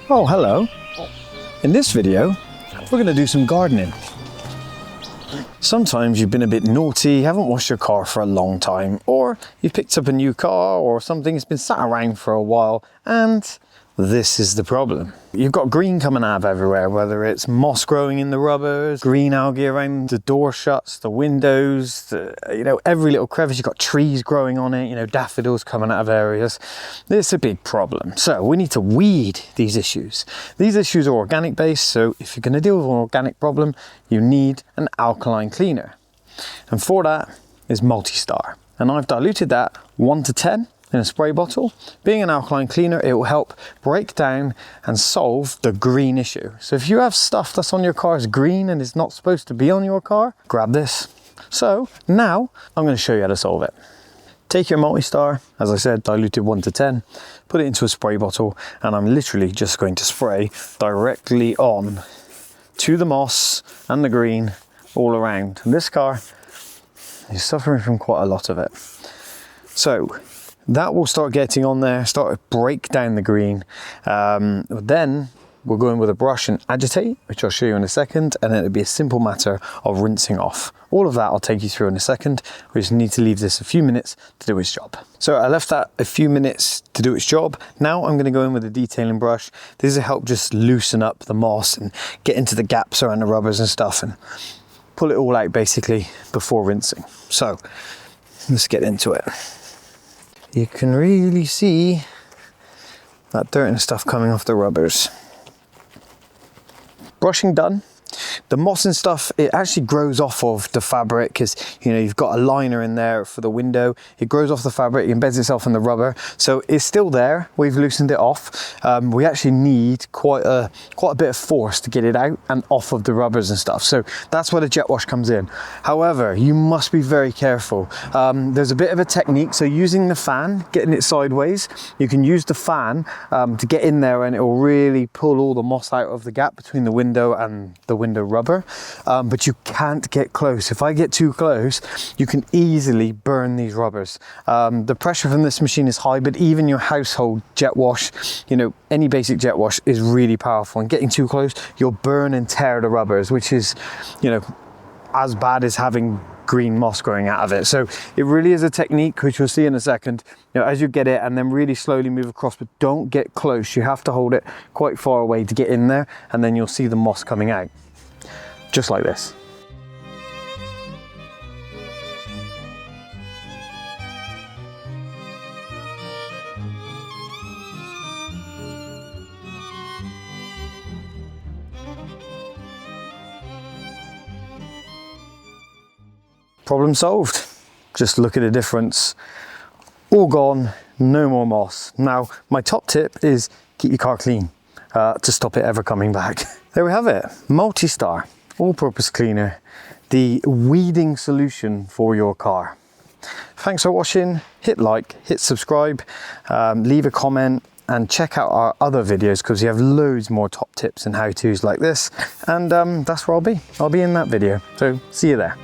Oh, hello. In this video, we're going to do some gardening. Sometimes you've been a bit naughty, haven't washed your car for a long time, or you've picked up a new car or something that's been sat around for a while, and this is the problem. You've got green coming out of everywhere, whether it's moss growing in the rubbers, green algae around the door shuts, the windows, every little crevice. You've got trees growing on it, daffodils coming out of areas. It's a big problem. So we need to weed these issues. These issues are organic based, so if you're going to deal with an organic problem, you need an alkaline cleaner. And for that is Multi-Star. And I've diluted that 1 to 10 in a spray bottle. Being an alkaline cleaner, it will help break down and solve the green issue. So if you have stuff that's on your car is green and is not supposed to be on your car, grab this. So now I'm going to show you how to solve it. Take your Multi-Star, as I said, diluted 1 to 10, put it into a spray bottle, and I'm literally just going to spray directly on to the moss and the green all around. And this car is suffering from quite a lot of it. So that will start getting on there, start to break down the green. Then we'll go in with a brush and agitate, which I'll show you in a second, and then it'll be a simple matter of rinsing off. All of that I'll take you through in a second. We just need to leave this a few minutes to do its job. So I left that a few minutes to do its job. Now I'm going to go in with a detailing brush. This will help just loosen up the moss and get into the gaps around the rubbers and stuff and pull it all out basically before rinsing. So let's get into it. You can really see that dirt and stuff coming off the rubbers. Brushing done. The moss and stuff, it actually grows off of the fabric because you've got a liner in there for the window. It grows off the fabric, it embeds itself in the rubber. So it's still there. We've loosened it off. We actually need quite a bit of force to get it out and off of the rubbers and stuff. So that's where the jet wash comes in. However, you must be very careful. There's a bit of a technique. So using the fan, getting it sideways, you can use the fan to get in there, and it will really pull all the moss out of the gap between the window and the window rubber. But you can't get close. If I get too close, you can easily burn these rubbers. The pressure from this machine is high, but even your household jet wash, any basic jet wash is really powerful, and getting too close, you'll burn and tear the rubbers, which is, as bad as having green moss growing out of it. So it really is a technique, which we'll see in a second, as you get it, and then really slowly move across, but don't get close. You have to hold it quite far away to get in there, and then you'll see the moss coming out. Just like this. Problem solved. Just look at the difference. All gone, no more moss. Now, my top tip is keep your car clean to stop it ever coming back. There we have it, Multi-Star. All-purpose cleaner, the weeding solution for your car. Thanks for watching. Hit like, hit subscribe, leave a comment, and check out our other videos because we have loads more top tips and how-tos like this. And that's where I'll be. I'll be in that video. So see you there.